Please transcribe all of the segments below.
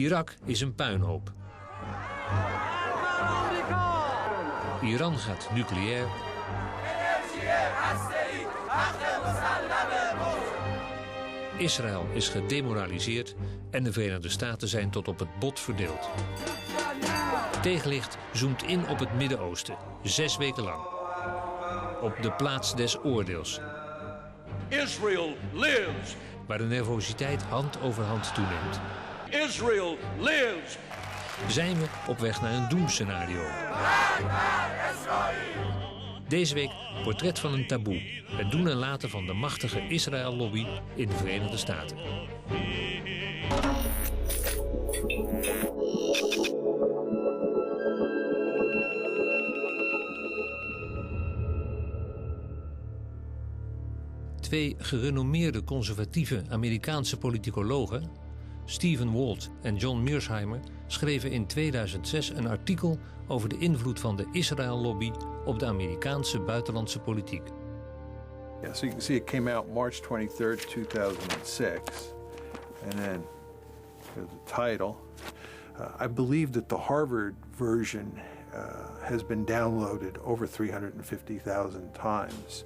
Irak is een puinhoop. Iran gaat nucleair. Israël is gedemoraliseerd en de Verenigde Staten zijn tot op het bot verdeeld. Tegenlicht zoomt in op het Midden-Oosten, 6 weken lang. Op de plaats des oordeels. Israel lives. Waar de nervositeit hand over hand toeneemt. Israel lives. Zijn we op weg naar een doemscenario. Deze week portret van een taboe. Het doen en laten van de machtige Israël-lobby in de Verenigde Staten. Twee gerenommeerde conservatieve Amerikaanse politicologen, Stephen Walt en John Mearsheimer, schreven in 2006 een artikel over de invloed van de Israël-lobby op de Amerikaanse buitenlandse politiek. Yeah, so you can see it came out March 23rd, 2006. And then the title. I believe that the Harvard version has been downloaded over 350,000 times.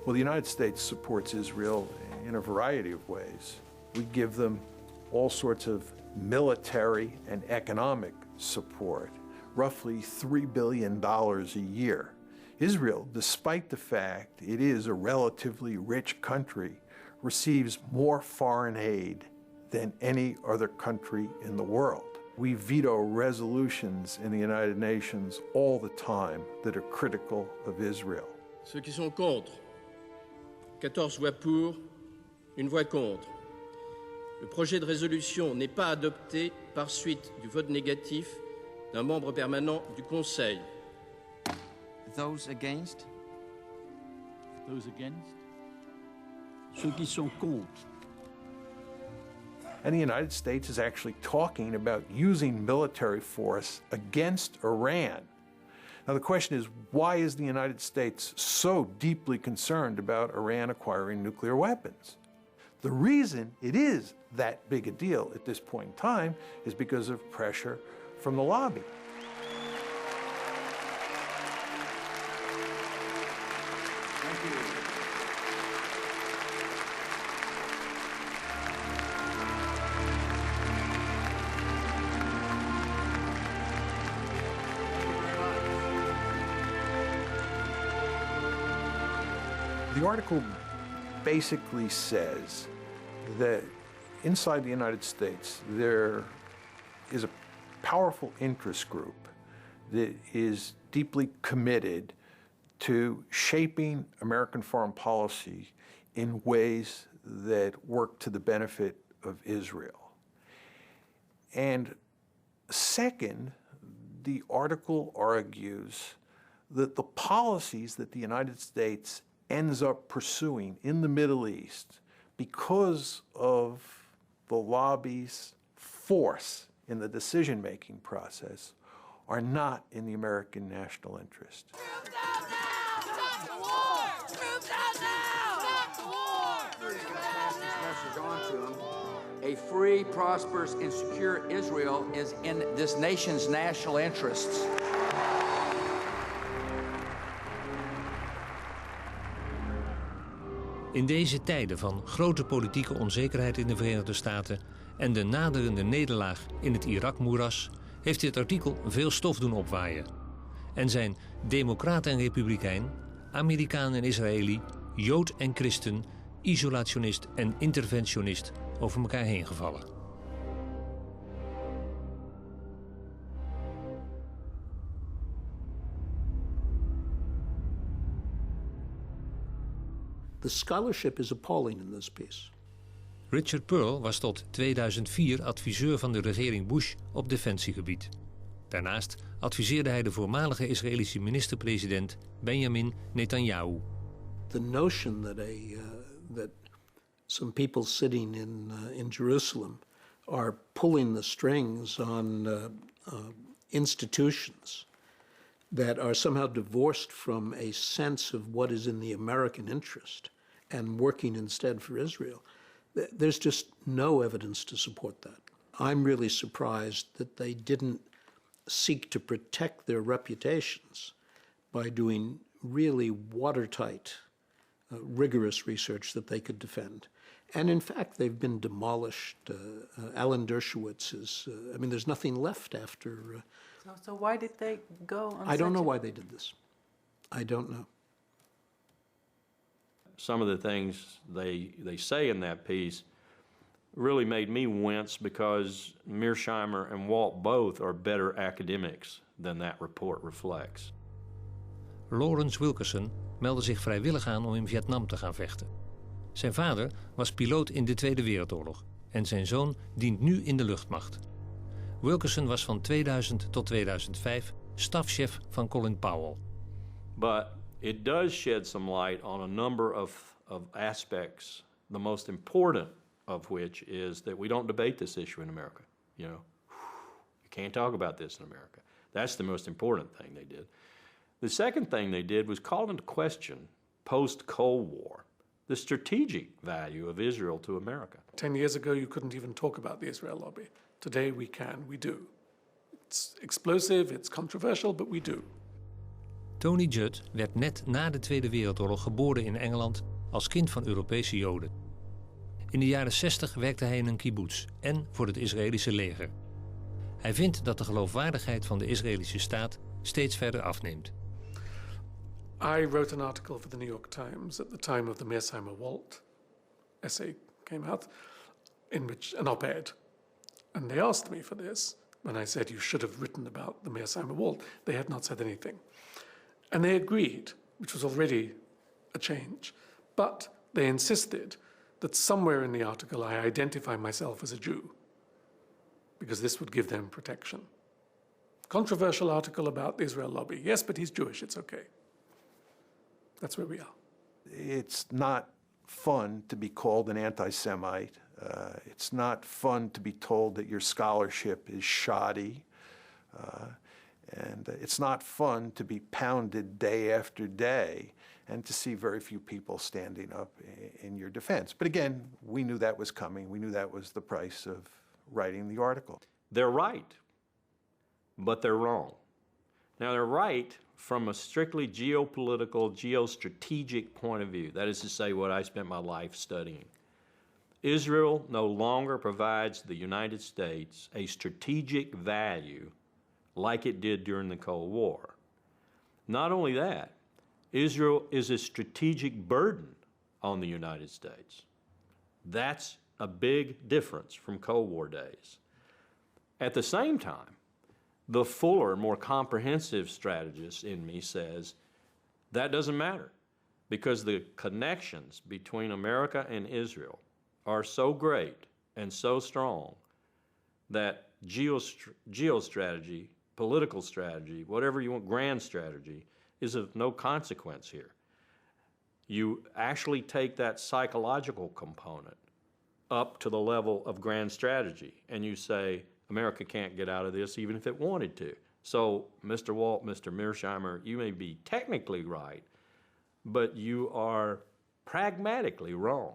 Well, the United States supports Israel in a variety of ways. We give them all sorts of military and economic support, roughly $3 billion a year. Israel, despite the fact it is a relatively rich country, receives more foreign aid than any other country in the world. We veto resolutions in the United Nations all the time that are critical of Israel. Ceux qui sont contre, 14 voix pour, une voix contre. Le projet de résolution n'est pas adopté par suite du vote négatif d'un membre permanent du Conseil. Those against? Those against? Ceux qui sont contre. And the United States is actually talking about using military force against Iran. Now the question is, why is the United States so deeply concerned about Iran acquiring nuclear weapons? The reason it is that big a deal at this point in time is because of pressure from the lobby. Thank you. The article basically says that inside the United States there is a powerful interest group that is deeply committed to shaping American foreign policy in ways that work to the benefit of Israel. And second, the article argues that the policies that the United States ends up pursuing in the Middle East, because of the lobby's force in the decision-making process, are not in the American national interest. Troops out now! Stop the war! Troops out now! Stop the war! Pass this message on to them. A free, prosperous, and secure Israel is in this nation's national interests. In deze tijden van grote politieke onzekerheid in de Verenigde Staten en de naderende nederlaag in het Irak-moeras heeft dit artikel veel stof doen opwaaien. En zijn democraat en republikein, Amerikaan en Israëli, Jood en christen, isolationist en interventionist over elkaar heen gevallen. The scholarship is appalling in this piece. Richard Pearl was tot 2004 adviseur van de regering Bush op defensiegebied. Daarnaast adviseerde hij de voormalige Israëlische minister-president Benjamin Netanyahu. The notion that some people sitting in Jerusalem are pulling the strings on institutions that are somehow divorced from a sense of what is in the American interest and working instead for Israel. There's just no evidence to support that. I'm really surprised that they didn't seek to protect their reputations by doing really watertight, rigorous research that they could defend. And in fact, they've been demolished. Alan Dershowitz is, I mean, there's nothing left after. So why did they go on I don't know why they did this. I don't know. Some of the things they say in that piece really made me wince because Mearsheimer and Walt both are better academics than that report reflects. Lawrence Wilkerson meldde zich vrijwillig aan om in Vietnam te gaan vechten. Zijn vader was piloot in de Tweede Wereldoorlog en zijn zoon dient nu in de luchtmacht. Wilkerson was van 2000 tot 2005 stafchef van Colin Powell. But it does shed some light on a number of aspects, the most important of which is that we don't debate this issue in America. You know, you can't talk about this in America. That's the most important thing they did. The second thing they did was call into question, post-Cold War, the strategic value of Israel to America. 10 years ago, you couldn't even talk about the Israel lobby. Today, we can, we do. It's explosive, it's controversial, but we do. Tony Judd werd net na de Tweede Wereldoorlog geboren in Engeland als kind van Europese Joden. In de jaren 60 werkte hij in een kibbutz en voor het Israëlische leger. Hij vindt dat de geloofwaardigheid van de Israëlische staat steeds verder afneemt. I wrote an article for the New York Times at the time of the Mearsheimer Walt essay came out, in which an op-ed. And they asked me for this when I said you should have written about the Mearsheimer Walt. They had not said anything. And they agreed, which was already a change. But they insisted that somewhere in the article I identify myself as a Jew, because this would give them protection. Controversial article about the Israel lobby. Yes, but he's Jewish, it's okay. That's where we are. It's not fun to be called an anti-Semite. It's not fun to be told that your scholarship is shoddy. And it's not fun to be pounded day after day and to see very few people standing up in your defense. But again, we knew that was coming. We knew that was the price of writing the article. They're right, but they're wrong. Now, they're right from a strictly geopolitical, geostrategic point of view. That is to say, what I spent my life studying. Israel no longer provides the United States a strategic value like it did during the Cold War. Not only that, Israel is a strategic burden on the United States. That's a big difference from Cold War days. At the same time, the fuller, more comprehensive strategist in me says that doesn't matter because the connections between America and Israel are so great and so strong that geostrategy, political strategy, whatever you want, grand strategy, is of no consequence here. You actually take that psychological component up to the level of grand strategy, and you say, America can't get out of this even if it wanted to. So, Mr. Walt, Mr. Mearsheimer, you may be technically right, but you are pragmatically wrong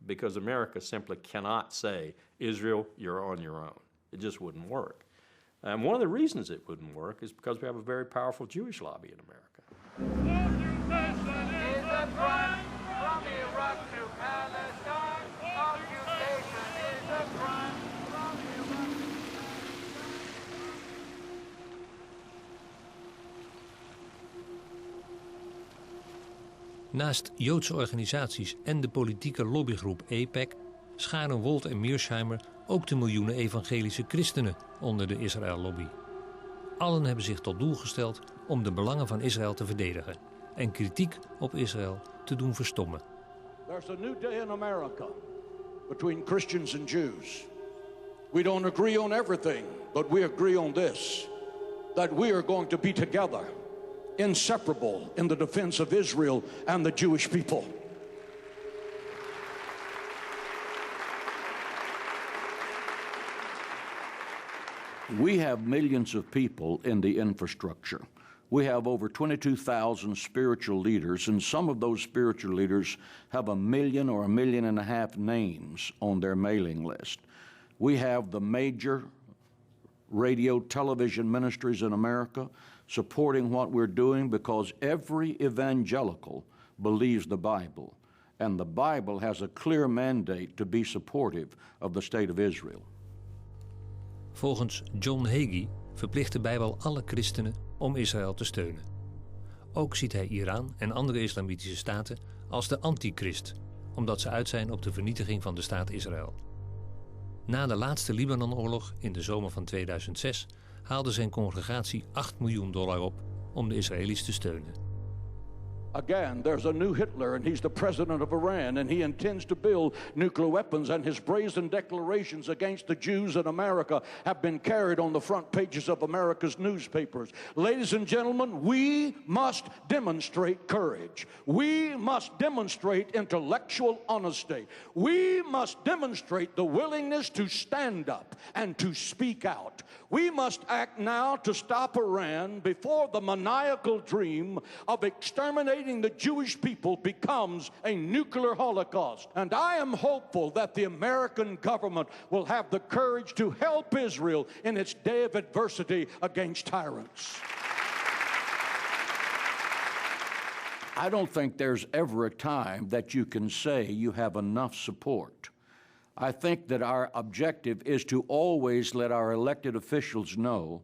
because America simply cannot say, Israel, you're on your own. It just wouldn't work. And one of the reasons it wouldn't work is because we have a very powerful Jewish lobby in America. Naast Joodse organisaties en de politieke lobbygroep AIPAC scharen Walt en Mearsheimer ook de miljoenen evangelische christenen onder de Israël-lobby. Allen hebben zich tot doel gesteld om de belangen van Israël te verdedigen en kritiek op Israël te doen verstommen. There's a new day in America between Christians and Jews. We don't agree on everything, but we agree on this, that we are going to be together, inseparable in the defense of Israel and the Jewish people. We have millions of people in the infrastructure. We have over 22,000 spiritual leaders, and some of those spiritual leaders have 1 million or 1.5 million names on their mailing list. We have the major radio, television ministries in America supporting what we're doing because every evangelical believes the Bible, and the Bible has a clear mandate to be supportive of the state of Israel. Volgens John Hagee verplicht de Bijbel alle christenen om Israël te steunen. Ook ziet hij Iran en andere islamitische staten als de antichrist, omdat ze uit zijn op de vernietiging van de staat Israël. Na de laatste Libanonoorlog in de zomer van 2006 haalde zijn congregatie $8 miljoen op om de Israëli's te steunen. Again, there's a new Hitler, and he's the president of Iran, and he intends to build nuclear weapons, and his brazen declarations against the Jews in America have been carried on the front pages of America's newspapers. Ladies and gentlemen, we must demonstrate courage. We must demonstrate intellectual honesty. We must demonstrate the willingness to stand up and to speak out. We must act now to stop Iran before the maniacal dream of exterminating the Jewish people becomes a nuclear holocaust. And I am hopeful that the American government will have the courage to help Israel in its day of adversity against tyrants. I don't think there's ever a time that you can say you have enough support. I think that our objective is to always let our elected officials know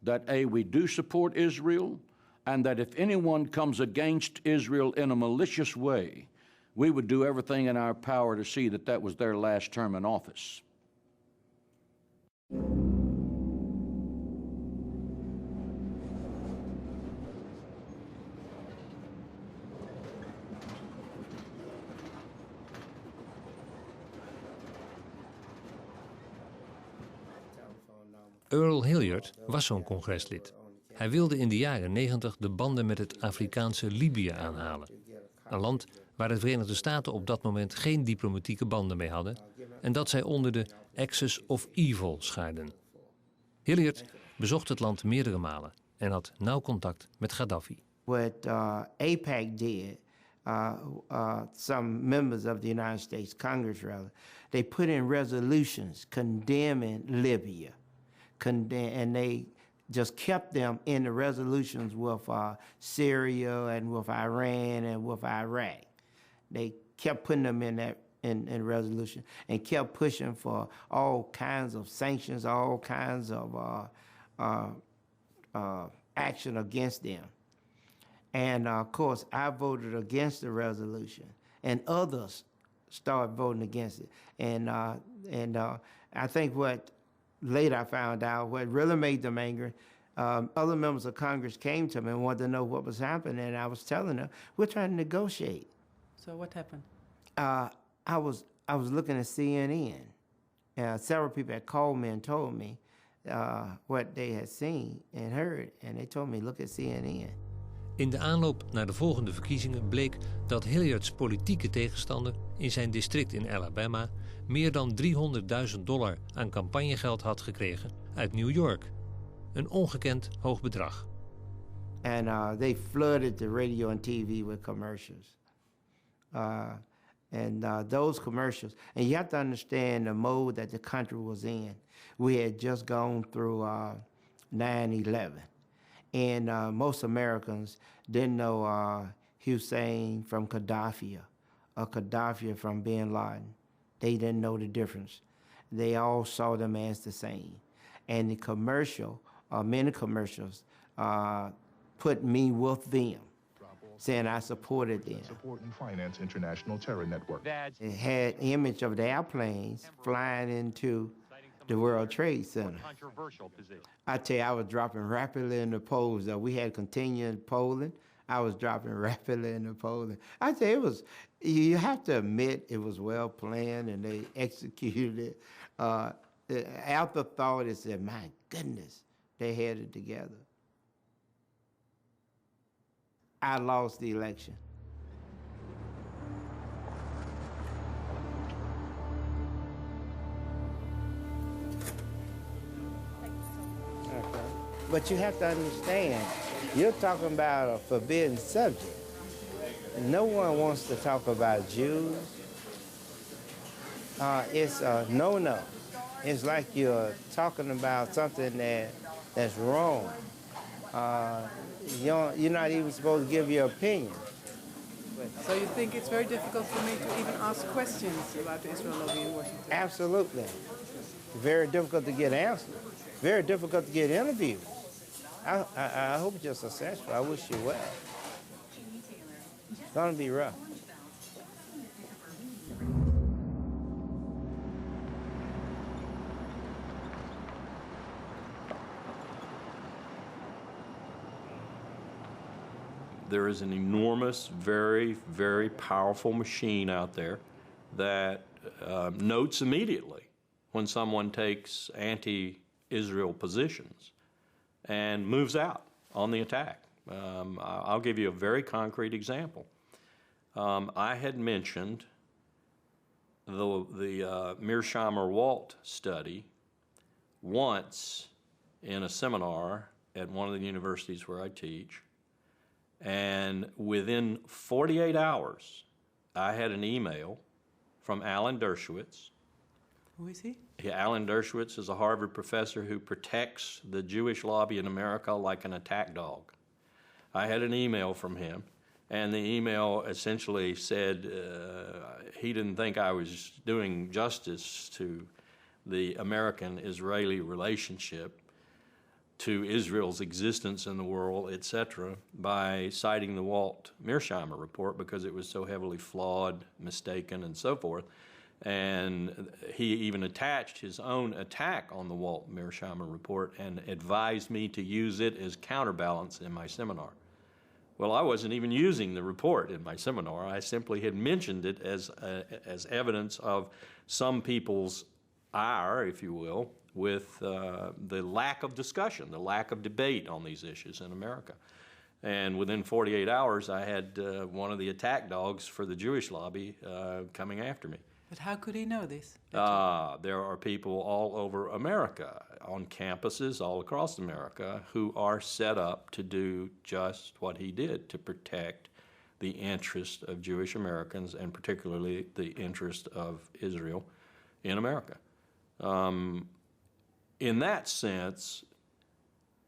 that, A, we do support Israel, and that if anyone comes against Israel in a malicious way, we would do everything in our power to see that that was their last term in office. Earl Hilliard was zo'n congreslid. Hij wilde in de jaren 90 de banden met het Afrikaanse Libië aanhalen. Een land waar de Verenigde Staten op dat moment geen diplomatieke banden mee hadden en dat zij onder de Axis of Evil schaarden. Hilliard bezocht het land meerdere malen en had nauw contact met Gaddafi. What AIPAC did, some members of the United States Congress, rather, they put in resolutions condemning Libya. And they just kept them in the resolutions with Syria and with Iran and with Iraq. They kept putting them in that in resolution and kept pushing for all kinds of sanctions, all kinds of action against them. And of course, I voted against the resolution, and others started voting against it. And I think what later I found out what really made them angry. Other members of Congress came to me and wanted to know what was happening, and I was telling them, we're trying to negotiate. So what happened? I was looking at CNN. Several people had called me and told me what they had seen and heard, and they told me, look at CNN. In de aanloop naar de volgende verkiezingen bleek dat Hilliards politieke tegenstander in zijn district in Alabama meer dan $300.000 aan campagnegeld had gekregen uit New York. Een ongekend hoog bedrag. And they flooded the radio and TV with commercials. Those commercials, and you have to understand the mode that the country was in. We had just gone through 9/11. And most Americans didn't know Hussein from Gaddafi or Gaddafi from bin Laden. They didn't know the difference. They all saw them as the same. And the commercial, many commercials, put me with them, saying I supported them. Support and finance international terror network. It had image of the airplanes flying into the World Trade Center. I tell you, I was dropping rapidly in the polls. We had continued polling. I was dropping rapidly in the polling. I tell you, you have to admit it was well planned and they executed it. The afterthought is that, my goodness, they had it together. I lost the election. But you have to understand, you're talking about a forbidden subject. No one wants to talk about Jews. It's a no-no. it's like you're talking about something that's wrong. You're not even supposed to give your opinion. So you think it's very difficult for me to even ask questions about the Israel lobby in Washington? Absolutely. Very difficult to get answers. Very difficult to get interviews. I hope you're successful. I wish you well. It's going to be rough. There is an enormous, very, very powerful machine out there that notes immediately when someone takes anti-Israel positions and moves out on the attack. I'll give you a very concrete example. I had mentioned the Mearsheimer Walt study once in a seminar at one of the universities where I teach. And within 48 hours, I had an email from Alan Dershowitz. Who is he? Alan Dershowitz is a Harvard professor who protects the Jewish lobby in America like an attack dog. I had an email from him, and the email essentially said he didn't think I was doing justice to the American-Israeli relationship, to Israel's existence in the world, etc., by citing the Walt Mearsheimer report because it was so heavily flawed, mistaken, and so forth. And he even attached his own attack on the Walt Mearsheimer report and advised me to use it as counterbalance in my seminar. Well, I wasn't even using the report in my seminar. I simply had mentioned it as evidence of some people's ire, if you will, with the lack of discussion, the lack of debate on these issues in America. And within 48 hours, I had one of the attack dogs for the Jewish lobby coming after me. But how could he know this? There are people all over America, on campuses all across America, who are set up to do just what he did, to protect the interest of Jewish Americans and particularly the interest of Israel in America. In that sense,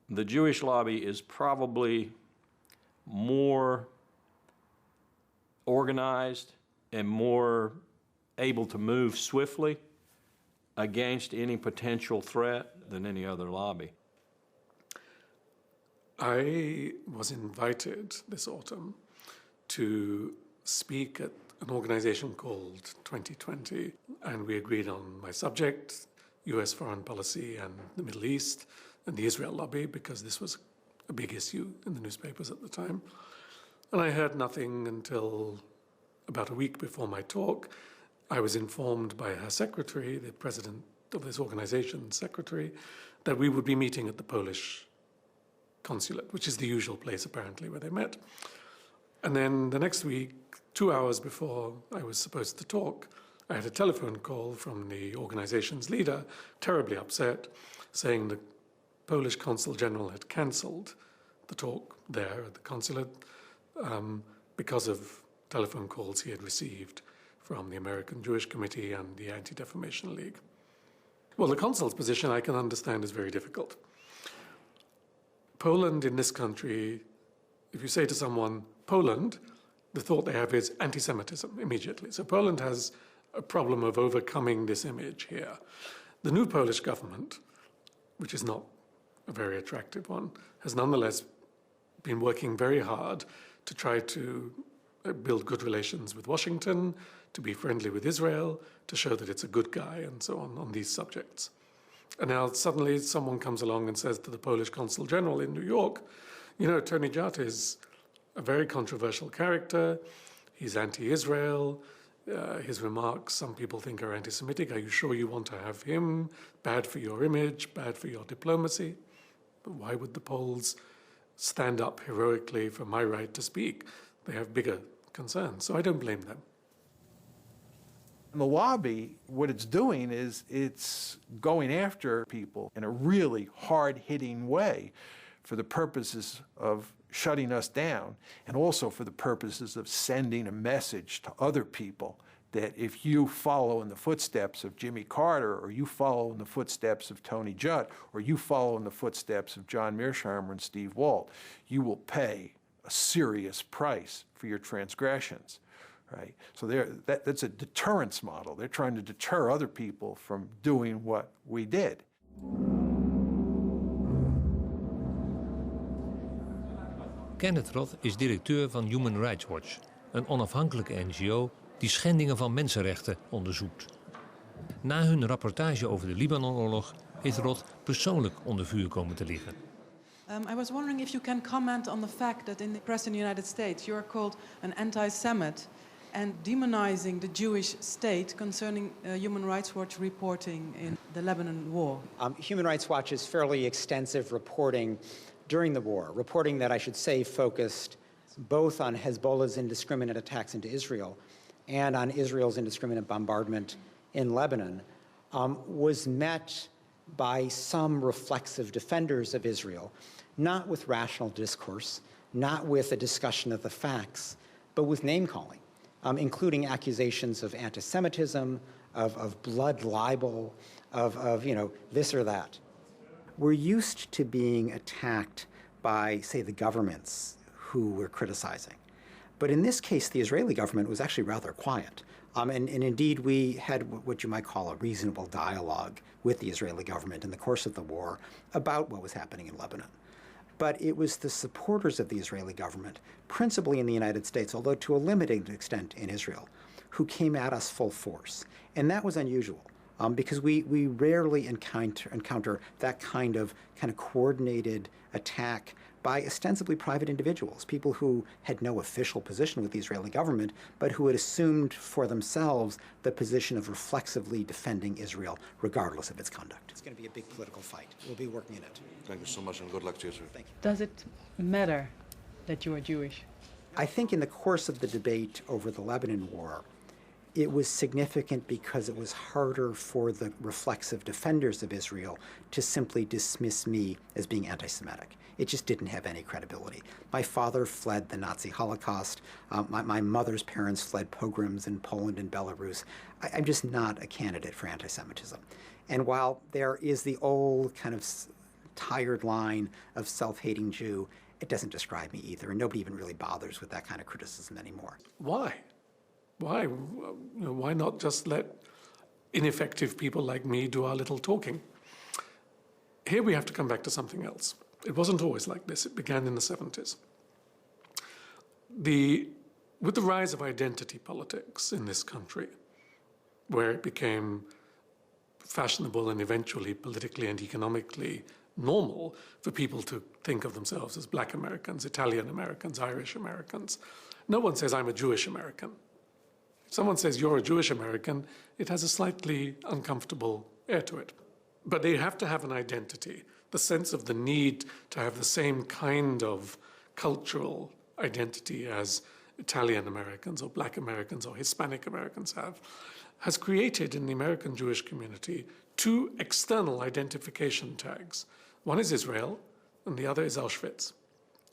the Jewish lobby is probably more organized and more able to move swiftly against any potential threat than any other lobby. I was invited this autumn to speak at an organization called 2020, and we agreed on my subject, U.S. foreign policy and the Middle East and the Israel lobby, because this was a big issue in the newspapers at the time. And I heard nothing until about a week before my talk. I was informed by her secretary, the president of this organization's secretary, that we would be meeting at the Polish consulate, which is the usual place apparently where they met. And then the next week, 2 hours before I was supposed to talk, I had a telephone call from the organization's leader, terribly upset, saying the Polish consul general had cancelled the talk there at the consulate because of telephone calls he had received from the American Jewish Committee and the Anti-Defamation League. Well, the consul's position I can understand is very difficult. Poland in this country, if you say to someone, Poland, the thought they have is anti-Semitism immediately. So Poland has a problem of overcoming this image here. The new Polish government, which is not a very attractive one, has nonetheless been working very hard to try to build good relations with Washington, to be friendly with Israel, to show that it's a good guy, and so on these subjects. And now suddenly someone comes along and says to the Polish consul general in New York, you know, Tony Jart is a very controversial character, he's anti-Israel, his remarks, some people think, are anti-Semitic. Are you sure you want to have him? Bad for your image, bad for your diplomacy. But why would the Poles stand up heroically for my right to speak? They have bigger concerns, so I don't blame them. And the lobby, what it's doing is it's going after people in a really hard-hitting way for the purposes of shutting us down, and also for the purposes of sending a message to other people that if you follow in the footsteps of Jimmy Carter, or you follow in the footsteps of Tony Judd, or you follow in the footsteps of John Mearsheimer and Steve Walt, you will pay a serious price for your transgressions, right? So that's a deterrence model. They're trying to deter other people from doing what we did. Kenneth Roth is directeur van Human Rights Watch, een onafhankelijke NGO die schendingen van mensenrechten onderzoekt. Na hun rapportage over de Libanonoorlog heeft Roth persoonlijk onder vuur komen te liggen. I was wondering if you can comment on the fact that in the press in the United States you are called an anti-Semite and demonizing the Jewish state concerning Human Rights Watch reporting in the Lebanon war. Human Rights Watch's fairly extensive reporting during the war, reporting that I should say focused both on Hezbollah's indiscriminate attacks into Israel and on Israel's indiscriminate bombardment in Lebanon, was met by some reflexive defenders of Israel, not with rational discourse, not with a discussion of the facts, but with name-calling, including accusations of anti-Semitism, of blood libel, of this or that. We're used to being attacked by, say, the governments who we're criticizing. But in this case, the Israeli government was actually rather quiet. And indeed, we had what you might call a reasonable dialogue with the Israeli government in the course of the war about what was happening in Lebanon. But it was the supporters of the Israeli government, principally in the United States, although to a limited extent in Israel, who came at us full force. And that was unusual. Because we rarely encounter that kind of coordinated attack by ostensibly private individuals, people who had no official position with the Israeli government, but who had assumed for themselves the position of reflexively defending Israel, regardless of its conduct. It's going to be a big political fight. We'll be working in it. Thank you so much, and good luck to you, sir. Thank you. Does it matter that you are Jewish? I think in the course of the debate over the Lebanon war, it was significant because it was harder for the reflexive defenders of Israel to simply dismiss me as being anti-Semitic. It just didn't have any credibility. My father fled the Nazi Holocaust. My mother's parents fled pogroms in Poland and Belarus. I'm just not a candidate for anti-Semitism. And while there is the old kind of tired line of self-hating Jew, it doesn't describe me either, and nobody even really bothers with that kind of criticism anymore. Why? Why? Why not just let ineffective people like me do our little talking? Here we have to come back to something else. It wasn't always like this. It began in the 70s. With the rise of identity politics in this country, where it became fashionable and eventually politically and economically normal for people to think of themselves as Black Americans, Italian Americans, Irish Americans, no one says, I'm a Jewish American. If someone says you're a Jewish American, it has a slightly uncomfortable air to it. But they have to have an identity, the sense of the need to have the same kind of cultural identity as Italian Americans or Black Americans or Hispanic Americans have, has created in the American Jewish community two external identification tags. One is Israel, and the other is Auschwitz.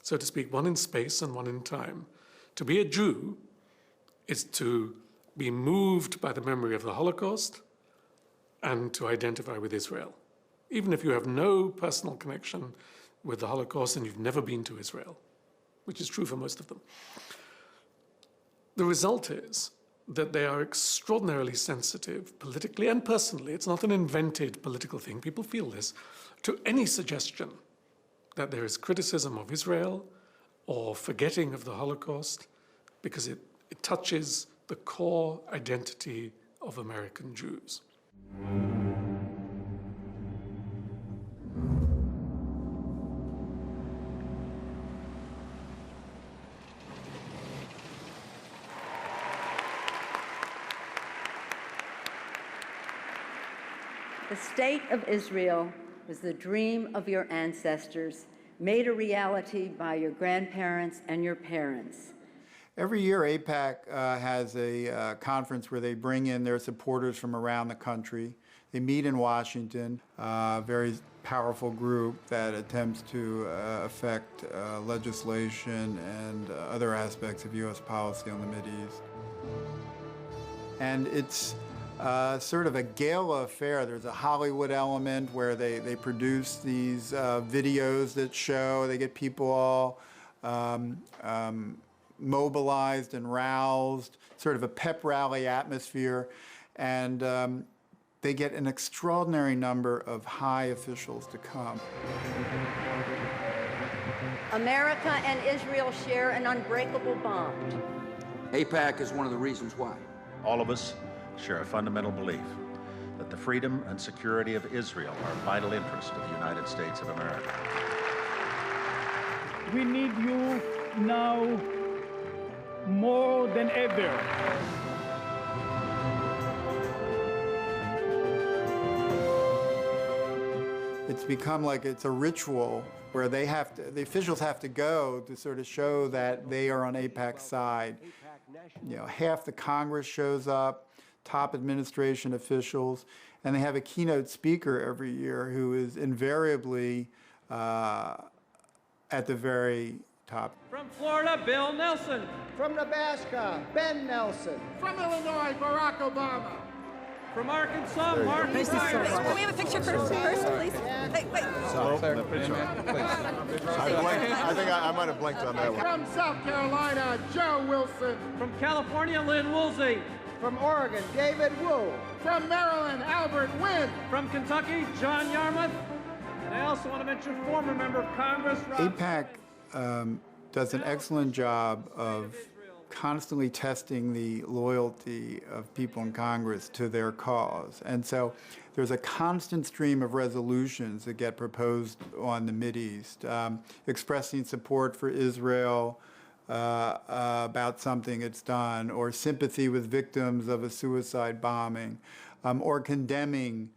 So to speak, one in space and one in time. To be a Jew is to be moved by the memory of the Holocaust and to identify with Israel, even if you have no personal connection with the Holocaust and you've never been to Israel, which is true for most of them. The result is that they are extraordinarily sensitive politically and personally. It's not an invented political thing. People feel this, to any suggestion that there is criticism of Israel or forgetting of the Holocaust, because it touches the core identity of American Jews. The state of Israel was the dream of your ancestors, made a reality by your grandparents and your parents. Every year, AIPAC has a conference where they bring in their supporters from around the country. They meet in Washington, a very powerful group that attempts to affect legislation and other aspects of U.S. policy on the Mideast. And it's sort of a gala affair. There's a Hollywood element where they produce these videos that show, they get people all mobilized and roused, sort of a pep rally atmosphere, and they get an extraordinary number of high officials to come. America and Israel share an unbreakable bond. AIPAC is one of the reasons why. All of us share a fundamental belief that the freedom and security of Israel are vital interests of the United States of America. We need you now more than ever. It's become like it's a ritual where the officials have to go to sort of show that they are on AIPAC's side. You know, half the Congress shows up, top administration officials, and they have a keynote speaker every year who is invariably at the very top. From Florida, Bill Nelson. From Nebraska, Ben Nelson. From Illinois, Barack Obama. From Arkansas, Mark Ryan. Can we have a picture first, please? Wait. I think I might have blinked on that one. From South Carolina, Joe Wilson. From California, Lynn Woolsey. From Oregon, David Wu. From Maryland, Albert Wynn. From Kentucky, John Yarmouth. And I also want to mention former member of Congress, AIPAC does an excellent job of constantly testing the loyalty of people in Congress to their cause. And so there's a constant stream of resolutions that get proposed on the Mideast, expressing support for Israel about something it's done, or sympathy with victims of a suicide bombing, or condemning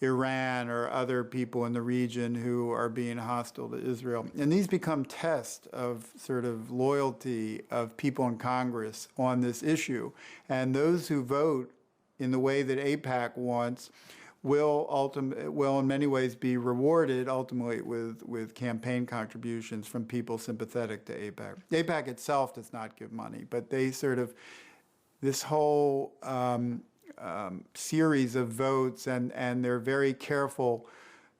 Iran or other people in the region who are being hostile to Israel. And these become tests of sort of loyalty of people in Congress on this issue. And those who vote in the way that AIPAC wants will in many ways be rewarded ultimately with campaign contributions from people sympathetic to AIPAC. AIPAC itself does not give money, but they sort of, this whole series of votes and their very careful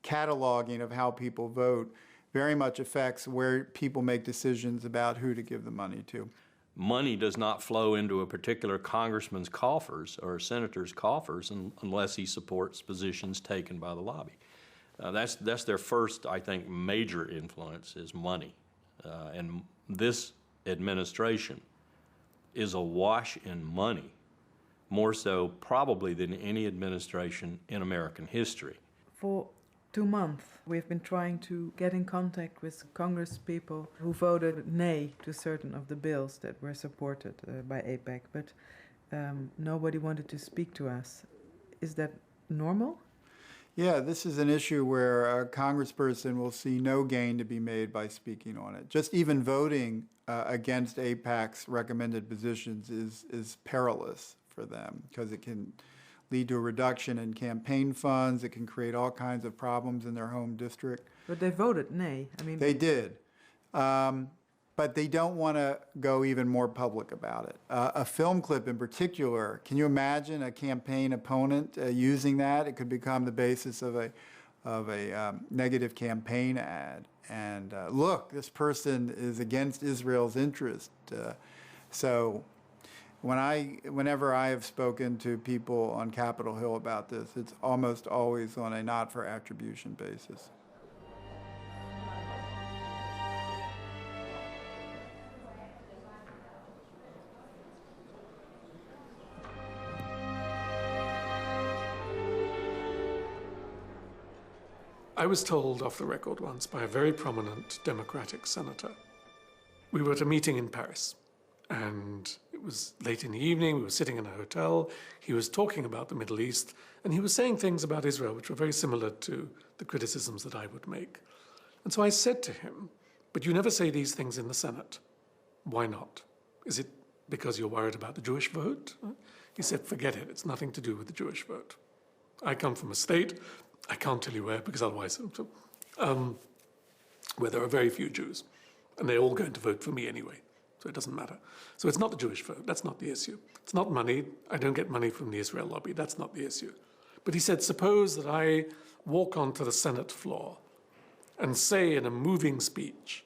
cataloging of how people vote very much affects where people make decisions about who to give the money to. Money does not flow into a particular congressman's coffers or senator's coffers unless he supports positions taken by the lobby. That's their first, I think, major influence is money. And this administration is awash in money, more so probably than any administration in American history. For 2 months, we've been trying to get in contact with Congress people who voted nay to certain of the bills that were supported by AIPAC, but nobody wanted to speak to us. Is that normal? Yeah, this is an issue where a congressperson will see no gain to be made by speaking on it. Just even voting against AIPAC's recommended positions is perilous for them because it can lead to a reduction in campaign funds. It can create all kinds of problems in their home district. But they voted nay. I mean, they did. But they don't want to go even more public about it. A film clip in particular, can you imagine a campaign opponent using that? It could become the basis of a negative campaign ad. And look, this person is against Israel's interest. So whenever I have spoken to people on Capitol Hill about this, it's almost always on a not for attribution basis. I was told off the record once by a very prominent Democratic senator. We were at a meeting in Paris, and it was late in the evening. We were sitting in a hotel. He was talking about the Middle East, and he was saying things about Israel which were very similar to the criticisms that I would make. And so I said to him, "But you never say these things in the Senate. Why not? Is it because you're worried about the Jewish vote?" He said, "Forget it. It's nothing to do with the Jewish vote. I come from a state, I can't tell you where because otherwise, where there are very few Jews, and they're all going to vote for me anyway. so it doesn't matter. So it's not the Jewish vote. That's not the issue. It's not money. I don't get money from the Israel lobby. That's not the issue. But he said, suppose that I walk onto the Senate floor and say in a moving speech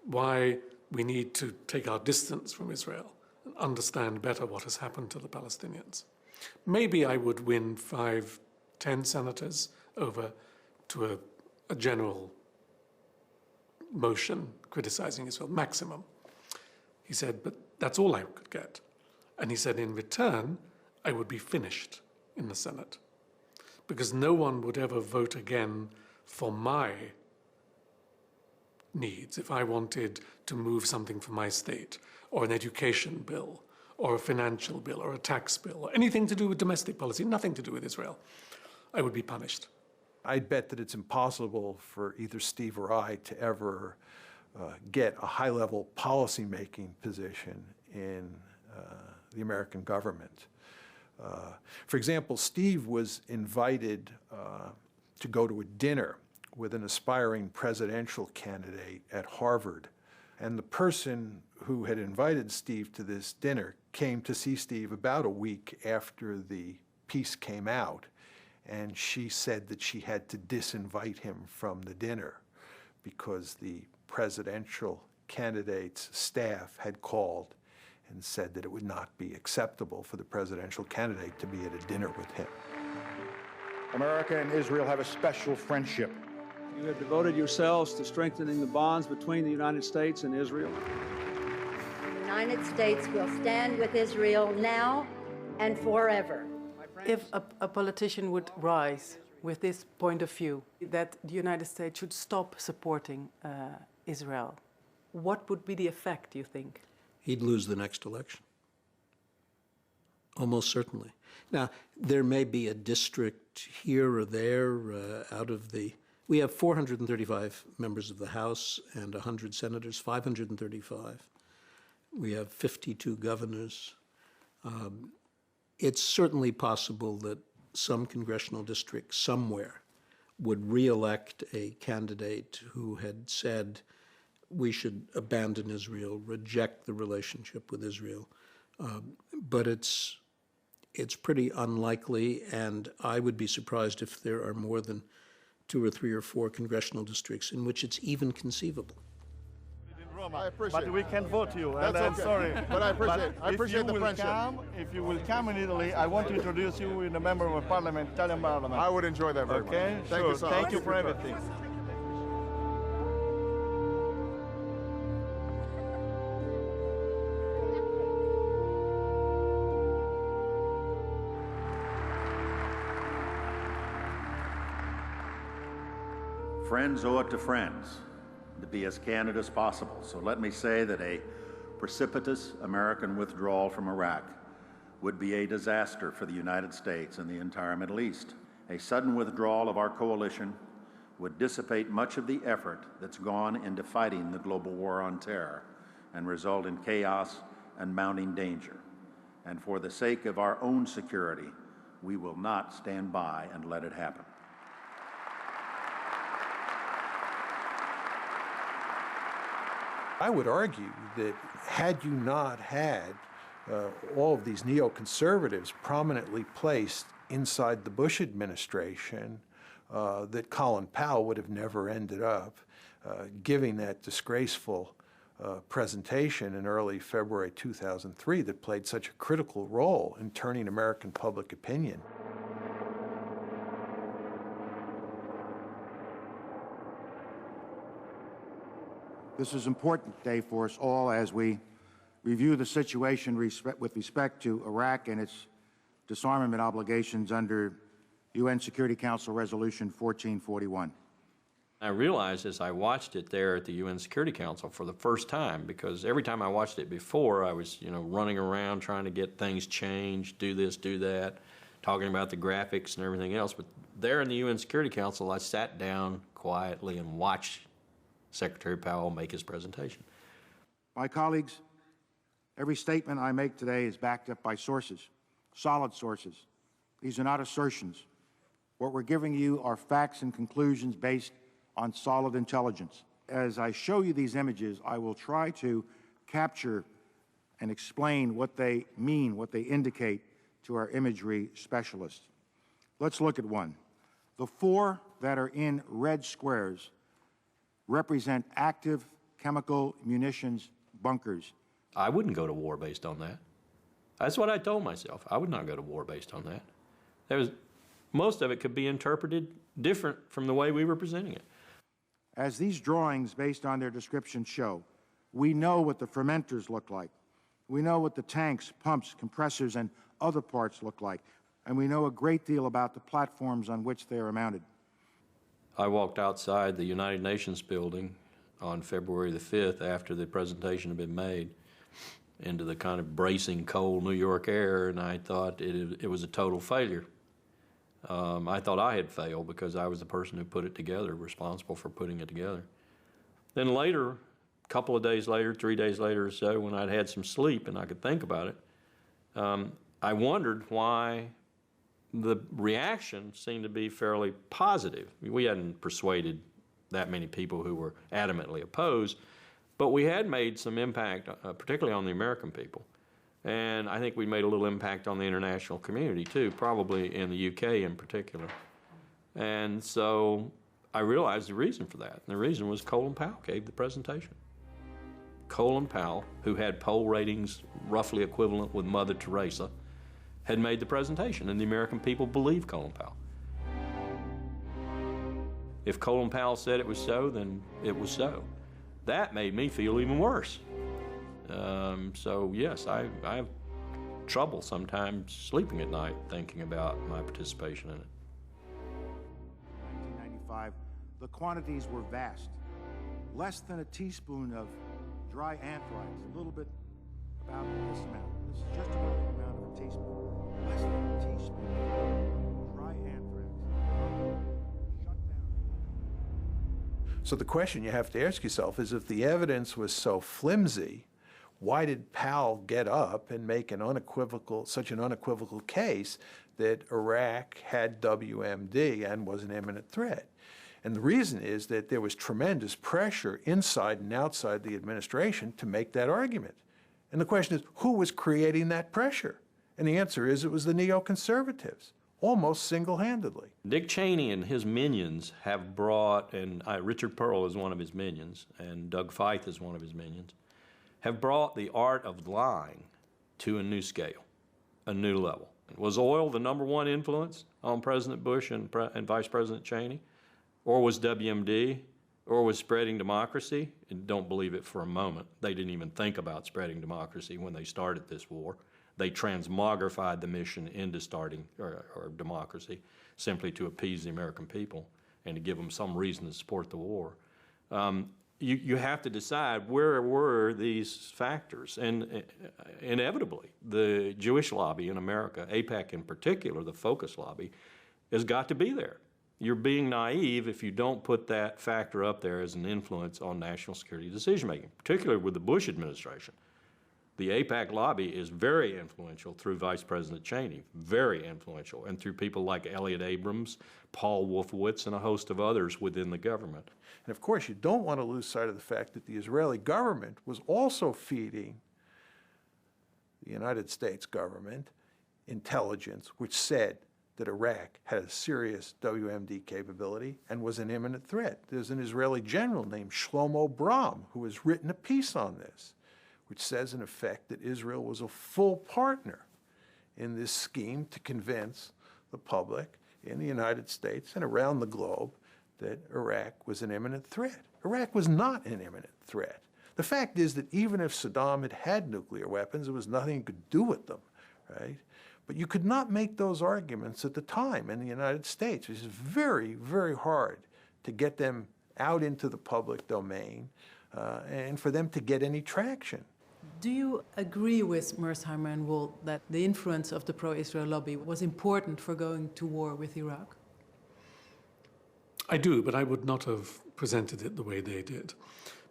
why we need to take our distance from Israel and understand better what has happened to the Palestinians. Maybe I would win 5, 10 senators over to a general motion criticizing Israel, maximum. He said, but that's all I could get. And he said, in return, I would be finished in the Senate, because no one would ever vote again for my needs if I wanted to move something for my state, or an education bill, or a financial bill, or a tax bill, or anything to do with domestic policy, nothing to do with Israel. I would be punished. I'd bet that it's impossible for either Steve or I to ever get a high-level policy-making position in the American government. For example, Steve was invited to go to a dinner with an aspiring presidential candidate at Harvard. And the person who had invited Steve to this dinner came to see Steve about a week after the piece came out. And she said that she had to disinvite him from the dinner because the presidential candidate's staff had called and said that it would not be acceptable for the presidential candidate to be at a dinner with him. America and Israel have a special friendship. You have devoted yourselves to strengthening the bonds between the United States and Israel. The United States will stand with Israel now and forever. If a politician would rise with this point of view, that the United States should stop supporting Israel, what would be the effect, do you think? He'd lose the next election. Almost certainly. Now, there may be a district here or there out of the... We have 435 members of the House and 100 senators, 535. We have 52 governors. It's certainly possible that some congressional district somewhere would re-elect a candidate who had said we should abandon Israel, reject the relationship with Israel. But it's pretty unlikely, and I would be surprised if there are more than 2 or 3 or 4 congressional districts in which it's even conceivable. I appreciate but we can't vote you, That's and I'm okay. sorry. But I appreciate the friendship. If you will come in Italy, I want to introduce you with a member of a parliament, Italian parliament. I would enjoy that very much. Okay, Thank sure. you so Thank much. you for everything. Friends owe it to friends to be as candid as possible. So let me say that a precipitous American withdrawal from Iraq would be a disaster for the United States and the entire Middle East. A sudden withdrawal of our coalition would dissipate much of the effort that's gone into fighting the global war on terror and result in chaos and mounting danger. And for the sake of our own security, we will not stand by and let it happen. I would argue that had you not had all of these neoconservatives prominently placed inside the Bush administration, that Colin Powell would have never ended up giving that disgraceful presentation in early February 2003 that played such a critical role in turning American public opinion. This is an important day for us all as we review the situation with respect to Iraq and its disarmament obligations under UN Security Council Resolution 1441. I realized as I watched it there at the UN Security Council for the first time, because every time I watched it before, I was, running around trying to get things changed, do this, do that, talking about the graphics and everything else. But there in the UN Security Council, I sat down quietly and watched Secretary Powell make his presentation. My colleagues, every statement I make today is backed up by sources, solid sources. These are not assertions. What we're giving you are facts and conclusions based on solid intelligence. As I show you these images, I will try to capture and explain what they mean, what they indicate to our imagery specialists. Let's look at one. The 4 that are in red squares represent active chemical munitions bunkers. I wouldn't go to war based on that. That's what I told myself. I would not go to war based on that. Most of it could be interpreted different from the way we were presenting it. As these drawings, based on their description, show, we know what the fermenters look like. We know what the tanks, pumps, compressors, and other parts look like. And we know a great deal about the platforms on which they are mounted. I walked outside the United Nations building on February the 5th after the presentation had been made into the kind of bracing cold New York air, and I thought it was a total failure. I thought I had failed because I was the person who put it together, responsible for putting it together. Then later, a couple of days later, 3 days later or so, when I'd had some sleep and I could think about it, I wondered why the reaction seemed to be fairly positive. We hadn't persuaded that many people who were adamantly opposed, but we had made some impact, particularly on the American people. And I think we made a little impact on the international community too, probably in the UK in particular. And so I realized the reason for that. And the reason was Colin Powell gave the presentation. Colin Powell, who had poll ratings roughly equivalent with Mother Teresa, had made the presentation, and the American people believed Colin Powell. If Colin Powell said it was so, then it was so. That made me feel even worse. So yes, I have trouble sometimes sleeping at night thinking about my participation in it. 1995, the quantities were vast. Less than a teaspoon of dry anthrax, a little bit about this amount. This is just about the amount of a teaspoon. Less than a teaspoon of dry anthrax. Shut down. So the question you have to ask yourself is, if the evidence was so flimsy, why did Powell get up and make such an unequivocal case that Iraq had WMD and was an imminent threat? And the reason is that there was tremendous pressure inside and outside the administration to make that argument. And the question is, who was creating that pressure? And the answer is, it was the neoconservatives, almost single-handedly. Dick Cheney and his minions have brought, and Richard Pearl is one of his minions, and Doug Feith is one of his minions, have brought the art of lying to a new scale, a new level. Was oil the #1 influence on President Bush and Vice President Cheney? Or was WMD? Or was spreading democracy? And don't believe it for a moment. They didn't even think about spreading democracy when they started this war. They transmogrified the mission into starting or democracy simply to appease the American people and to give them some reason to support the war. You have to decide, where were these factors? And inevitably, the Jewish lobby in America, AIPAC in particular, the focus lobby, has got to be there. You're being naive if you don't put that factor up there as an influence on national security decision-making, particularly with the Bush administration. The AIPAC lobby is very influential through Vice President Cheney, very influential, and through people like Elliot Abrams, Paul Wolfowitz, and a host of others within the government. And of course, you don't want to lose sight of the fact that the Israeli government was also feeding the United States government intelligence, which said that Iraq had a serious WMD capability and was an imminent threat. There's an Israeli general named Shlomo Bram who has written a piece on this, which says, in effect, that Israel was a full partner in this scheme to convince the public in the United States and around the globe that Iraq was an imminent threat. Iraq was not an imminent threat. The fact is that even if Saddam had had nuclear weapons, there was nothing you could do with them, right? But you could not make those arguments at the time in the United States. It was very, very hard to get them out into the public domain and for them to get any traction. Do you agree with Mearsheimer and Walt that the influence of the pro-Israel lobby was important for going to war with Iraq? I do, but I would not have presented it the way they did,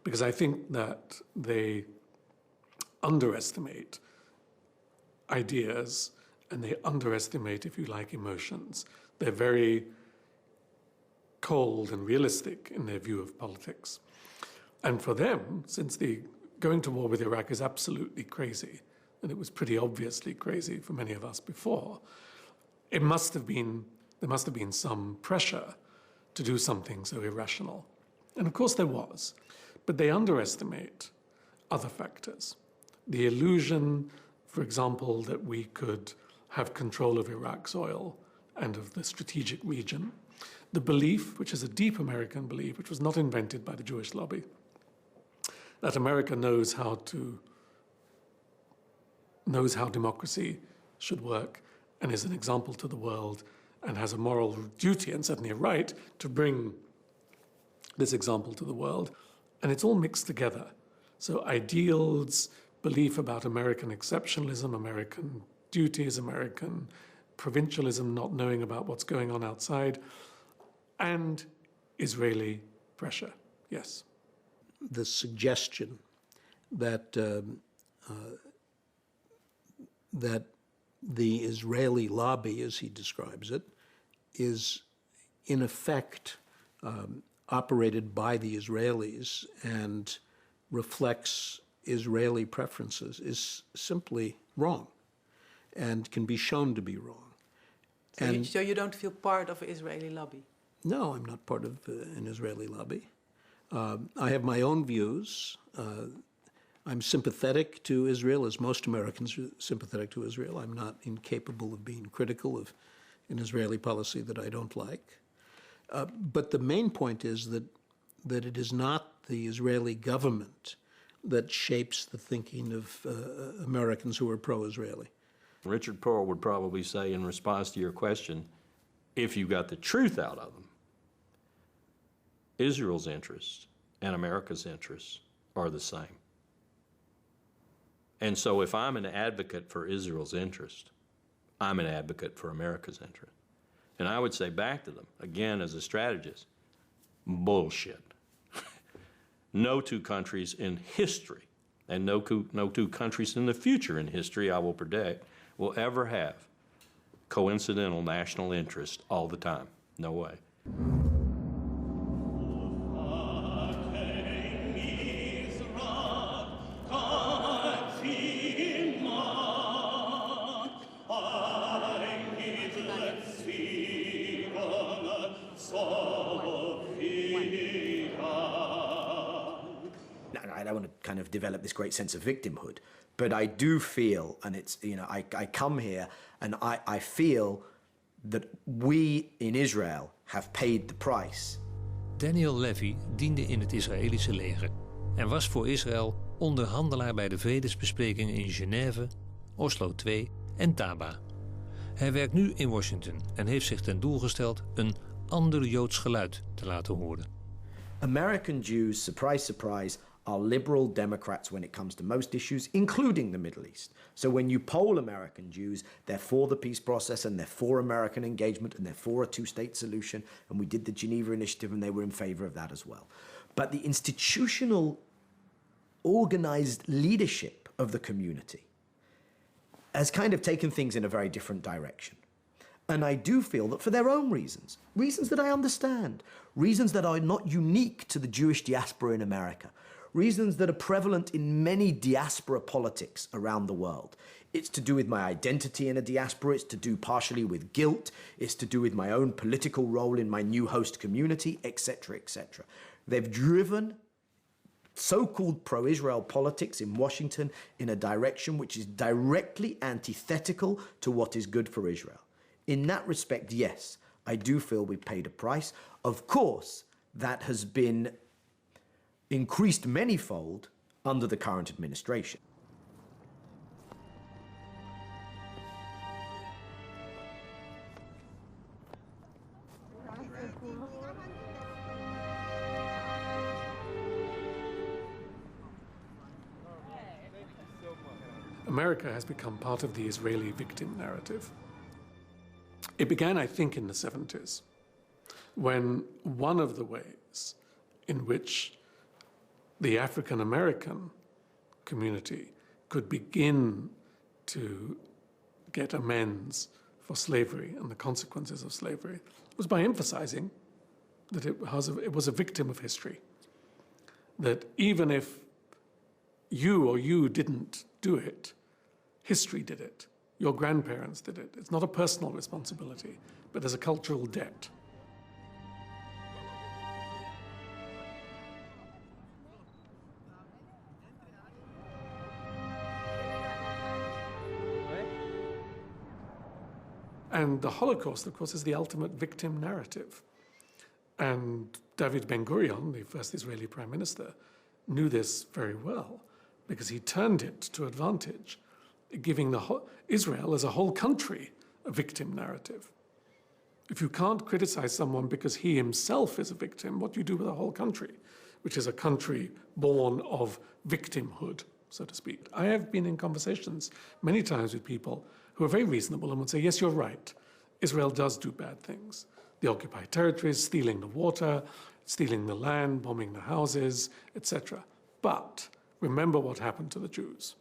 because I think that they underestimate ideas and they underestimate, if you like, emotions. They're very cold and realistic in their view of politics. And for them, since the going to war with Iraq is absolutely crazy, and it was pretty obviously crazy for many of us before. There must have been some pressure to do something so irrational. And of course there was, but they underestimate other factors. The illusion, for example, that we could have control of Iraq's oil and of the strategic region. The belief, which is a deep American belief, which was not invented by the Jewish lobby, that America knows how democracy should work and is an example to the world and has a moral duty and certainly a right to bring this example to the world. And it's all mixed together. So ideals, belief about American exceptionalism, American duties, American provincialism, not knowing about what's going on outside, and Israeli pressure, yes. The suggestion that that the Israeli lobby, as he describes it, is in effect operated by the Israelis and reflects Israeli preferences is simply wrong and can be shown to be wrong. So you don't feel part of an Israeli lobby? No, I'm not part of an Israeli lobby. I have my own views. I'm sympathetic to Israel, as most Americans are sympathetic to Israel. I'm not incapable of being critical of an Israeli policy that I don't like. But the main point is that it is not the Israeli government that shapes the thinking of Americans who are pro-Israeli. Richard Pearl would probably say in response to your question, if you got the truth out of them, Israel's interests and America's interests are the same. And so if I'm an advocate for Israel's interest, I'm an advocate for America's interest. And I would say back to them, again as a strategist, bullshit. No two countries in history, and no two countries in the future in history, I will predict, will ever have coincidental national interest all the time. No way. I don't want to kind of develop this great sense of victimhood, but I do feel, and it's, you know, I come here and I feel that we in Israel have paid the price. Daniel Levy diende in het Israëlische leger en was voor Israël onderhandelaar bij de vredesbesprekingen in Genève, Oslo II en Taba. Hij werkt nu in Washington en heeft zich ten doel gesteld een ander Joods geluid te laten horen. American Jews, surprise, surprise, are liberal Democrats when it comes to most issues, including the Middle East. So when you poll American Jews, they're for the peace process and they're for American engagement and they're for a two-state solution. And we did the Geneva Initiative and they were in favor of that as well. But the institutional, organized leadership of the community has kind of taken things in a very different direction. And I do feel that for their own reasons, reasons that I understand, reasons that are not unique to the Jewish diaspora in America, reasons that are prevalent in many diaspora politics around the world. It's to do with my identity in a diaspora, it's to do partially with guilt, it's to do with my own political role in my new host community, etc., etc. They've driven so-called pro-Israel politics in Washington in a direction which is directly antithetical to what is good for Israel. In that respect, yes, I do feel we paid a price. Of course, that has been increased manyfold under the current administration. America has become part of the Israeli victim narrative. It began, I think, in the 70s, when one of the ways in which the African-American community could begin to get amends for slavery and the consequences of slavery was by emphasizing that it was a victim of history. That even if you didn't do it. History did it. Your grandparents did it. It's not a personal responsibility, but there's a cultural debt. And the Holocaust, of course, is the ultimate victim narrative. And David Ben-Gurion, the first Israeli prime minister, knew this very well because he turned it to advantage, giving Israel as a whole country a victim narrative. If you can't criticize someone because he himself is a victim, what do you do with a whole country, which is a country born of victimhood, so to speak? I have been in conversations many times with people who are very reasonable and would say, yes, you're right. Israel does do bad things. The occupied territories, stealing the water, stealing the land, bombing the houses, etc. But remember what happened to the Jews.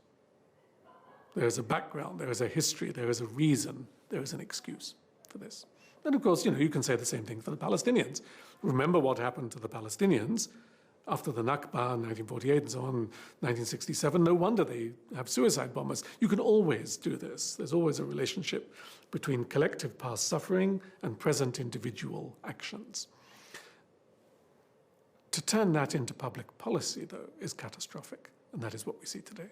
There is a background, there is a history, there is a reason, there is an excuse for this. And of course, you can say the same thing for the Palestinians. Remember what happened to the Palestinians after the Nakba in 1948 and so on, 1967. No wonder they have suicide bombers. You can always do this. There's always a relationship between collective past suffering and present individual actions. To turn that into public policy, though, is catastrophic, and that is what we see today.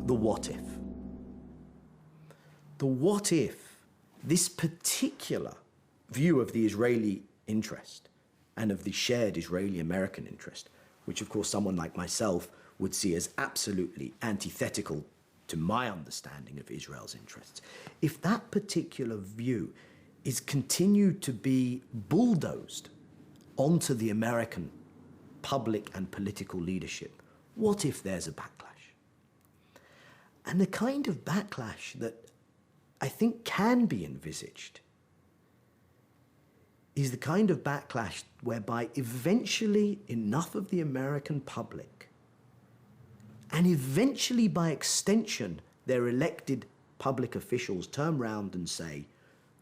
The what if. The what if this particular view of the Israeli interest and of the shared Israeli-American interest, which of course someone like myself would see as absolutely antithetical to my understanding of Israel's interests, if that particular view is continued to be bulldozed onto the American public and political leadership, what if there's a backlash? And the kind of backlash that I think can be envisaged is the kind of backlash whereby eventually enough of the American public, and eventually by extension their elected public officials, turn round and say,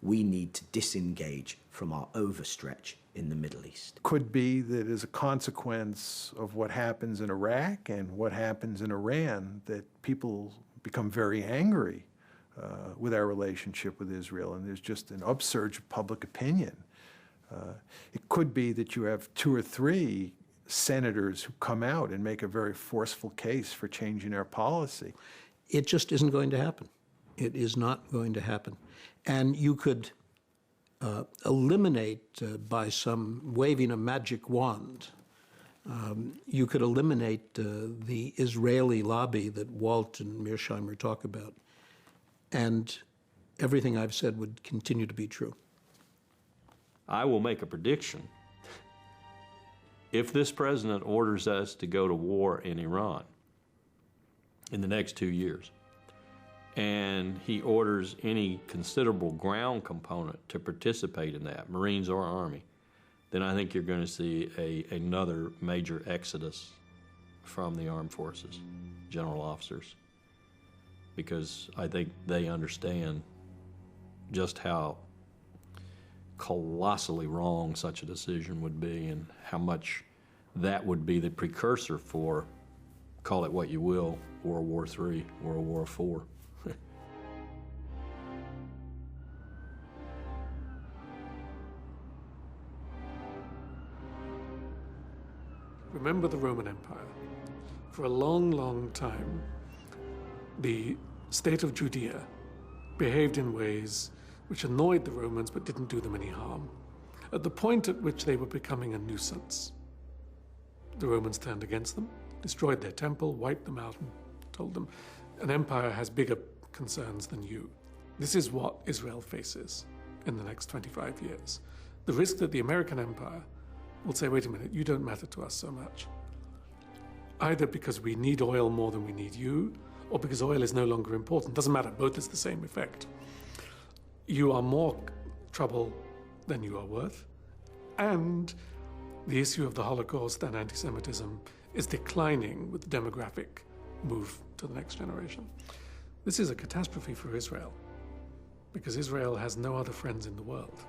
we need to disengage from our overstretch in the Middle East. Could be that as a consequence of what happens in Iraq and what happens in Iran, that people become very angry with our relationship with Israel, and there's just an upsurge of public opinion. It could be that you have 2 or 3 senators who come out and make a very forceful case for changing our policy. It just isn't going to happen. It is not going to happen. And you could eliminate by some waving a magic wand, you could eliminate the Israeli lobby that Walt and Mearsheimer talk about, and everything I've said would continue to be true. I will make a prediction. If this president orders us to go to war in Iran in the next 2 years, and he orders any considerable ground component to participate in that, Marines or Army, then I think you're going to see another major exodus from the armed forces, general officers, because I think they understand just how colossally wrong such a decision would be and how much that would be the precursor for, call it what you will, World War III, World War IV. Remember the Roman Empire. For a long, long time, the state of Judea behaved in ways which annoyed the Romans but didn't do them any harm. At the point at which they were becoming a nuisance, the Romans turned against them, destroyed their temple, wiped them out, and told them, an empire has bigger concerns than you. This is what Israel faces in the next 25 years. The risk that the American empire will say, wait a minute, you don't matter to us so much. Either because we need oil more than we need you, or because oil is no longer important. Doesn't matter, both has the same effect. You are more trouble than you are worth, and the issue of the Holocaust and anti-Semitism is declining with the demographic move to the next generation. This is a catastrophe for Israel. because Israel has no other friends in the world.